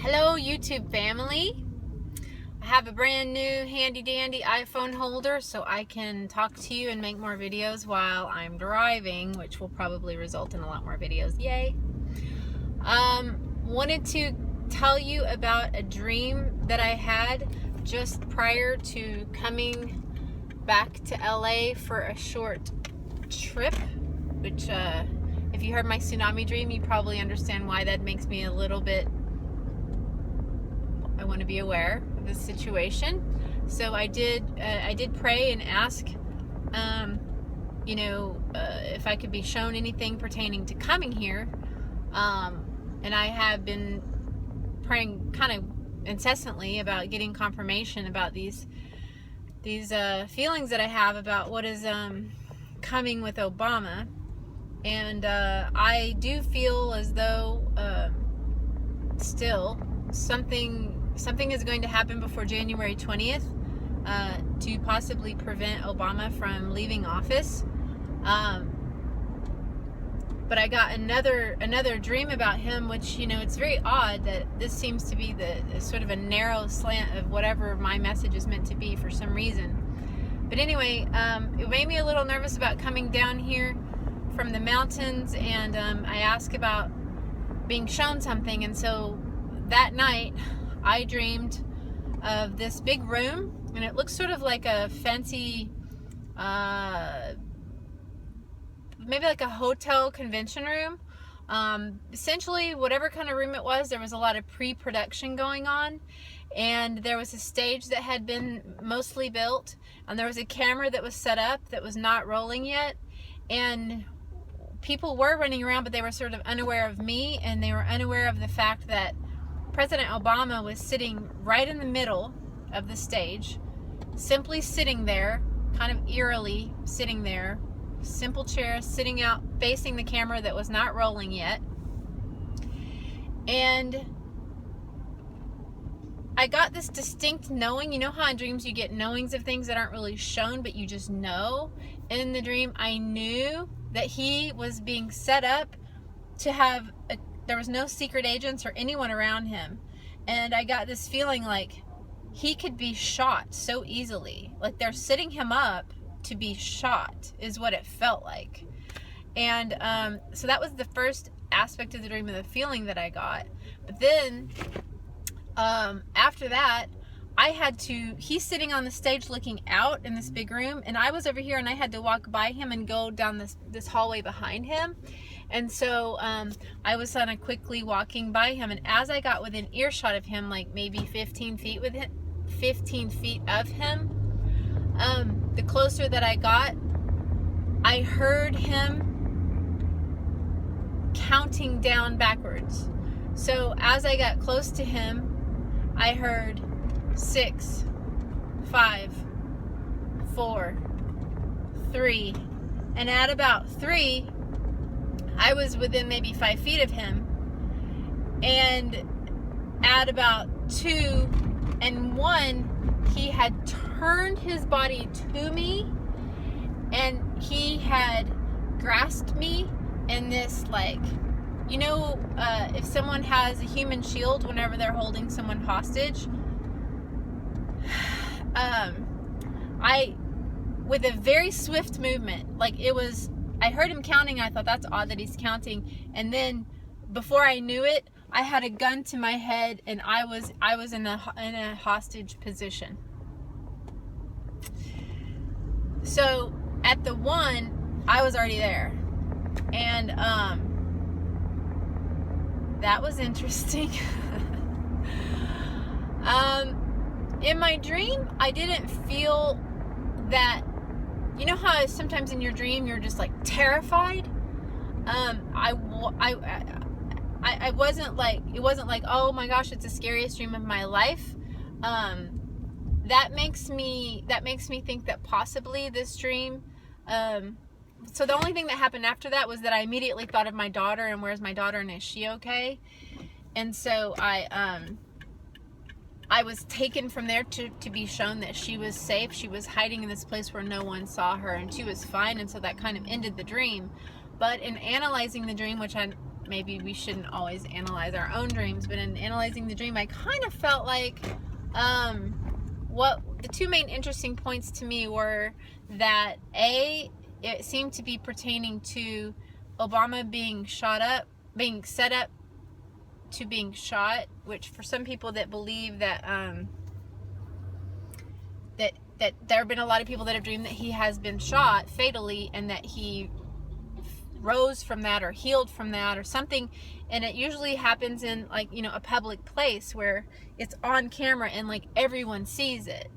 Hello YouTube family. I have a brand new handy dandy iPhone holder so I can talk to you and make more videos while I'm driving, which will probably result in a lot more videos. Yay. Wanted to tell you about a dream that I had just prior to coming back to LA for a short trip, which if you heard my tsunami dream, you probably understand why that makes me a little bit, I want to be aware of the situation. So I did pray and ask, if I could be shown anything pertaining to coming here. And I have been praying kind of incessantly about getting confirmation about these feelings that I have about what is coming with Obama. And I do feel as though still something is going to happen before January 20th to possibly prevent Obama from leaving office. But I got another dream about him, which, it's very odd that this seems to be the sort of a narrow slant of whatever my message is meant to be for some reason. But anyway, it made me a little nervous about coming down here from the mountains, and I asked about being shown something. And so that night I dreamed of this big room, and it looks sort of like a fancy maybe like a hotel convention room. Essentially whatever kind of room it was, there was a lot of pre-production going on, and there was a stage that had been mostly built, and there was a camera that was set up that was not rolling yet, and people were running around, but they were sort of unaware of me, and they were unaware of the fact that President Obama was sitting right in the middle of the stage, simply sitting there, kind of eerily sitting there, simple chair, sitting out facing the camera that was not rolling yet. And I got this distinct knowing. You know how in dreams you get knowings of things that aren't really shown, but you just know? In the dream, I knew that he was being set up to have there was no secret agents or anyone around him. And I got this feeling like he could be shot so easily. Like they're setting him up to be shot is what it felt like. And so that was the first aspect of the dream, of the feeling that I got. But then after that, he's sitting on the stage looking out in this big room, and I was over here, and I had to walk by him and go down this hallway behind him. And so I was kind of quickly walking by him, and as I got within earshot of him, like maybe 15 feet of him, the closer that I got, I heard him counting down backwards. So as I got close to him, I heard 6, 5, 4, 3, and at about 3, I was within maybe 5 feet of him, and at about 2 and 1, he had turned his body to me, and he had grasped me in this, like, if someone has a human shield whenever they're holding someone hostage, with a very swift movement, like I heard him counting, I thought that's odd that he's counting, and then before I knew it, I had a gun to my head, and I was in a hostage position. So at the 1, I was already there, and that was interesting. In my dream, I didn't feel that. You know how sometimes in your dream you're just like terrified? I wasn't like, it wasn't like, oh my gosh, it's the scariest dream of my life. That makes me think that possibly this dream, so the only thing that happened after that was that I immediately thought of my daughter, and where's my daughter, and is she okay? And so I was taken from there to be shown that she was safe. She was hiding in this place where no one saw her, and she was fine, and so that kind of ended the dream. But in analyzing the dream, which maybe we shouldn't always analyze our own dreams, but in analyzing the dream, I kind of felt like what the two main interesting points to me were that it seemed to be pertaining to Obama being set up to being shot, which for some people that believe that that there have been a lot of people that have dreamed that he has been shot fatally and that he rose from that or healed from that or something, and it usually happens in, like, you know, a public place where it's on camera and like everyone sees it.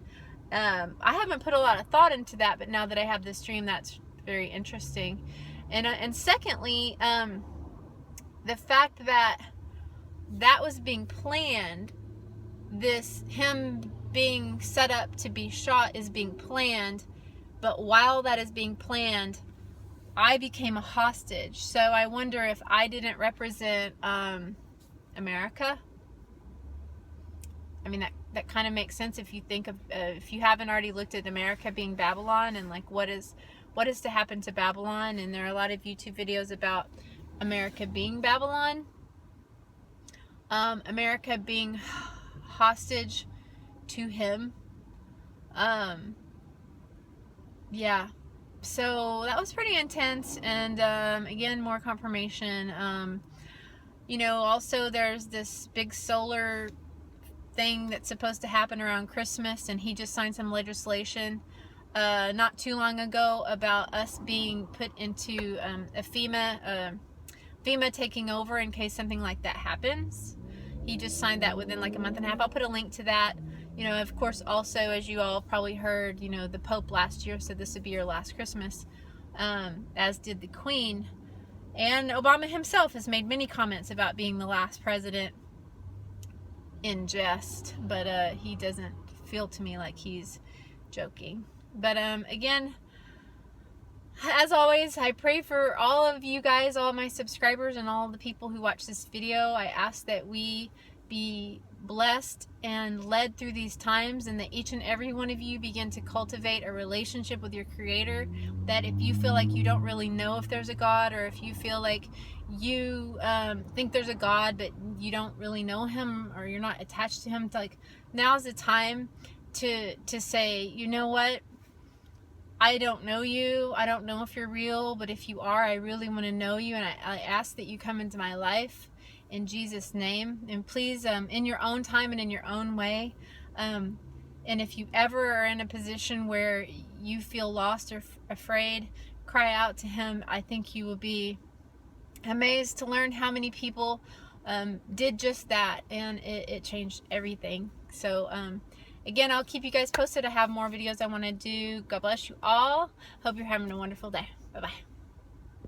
I haven't put a lot of thought into that, but now that I have this dream, that's very interesting. And secondly, the fact that was being planned, him being set up to be shot is being planned, but while that is being planned, I became a hostage. So I wonder if I didn't represent America. I mean, that kind of makes sense if you think of if you haven't already looked at America being Babylon, and like what is to happen to Babylon. And there are a lot of YouTube videos about America being Babylon, America being hostage to him. Yeah, so that was pretty intense. And again, more confirmation. You know, also there's this big solar thing that's supposed to happen around Christmas, and he just signed some legislation not too long ago about us being put into a FEMA taking over in case something like that happens. He just signed that within like a month and a half. I'll put a link to that. You know, of course, also, as you all probably heard, you know, the Pope last year said this would be your last Christmas, as did the Queen. And Obama himself has made many comments about being the last president in jest, but he doesn't feel to me like he's joking. But again, as always, I pray for all of you guys, all of my subscribers, and all the people who watch this video. I ask that we be blessed and led through these times, and that each and every one of you begin to cultivate a relationship with your Creator. That if you feel like you don't really know if there's a God, or if you feel like you think there's a God but you don't really know him, or you're not attached to him, like, now's the time to say, you know what, I don't know you, I don't know if you're real, but if you are, I really want to know you, and I ask that you come into my life in Jesus' name. And please, in your own time and in your own way, and if you ever are in a position where you feel lost or afraid, cry out to him. I think you will be amazed to learn how many people did just that, and it changed everything. So again, I'll keep you guys posted. I have more videos I want to do. God bless you all. Hope you're having a wonderful day. Bye-bye.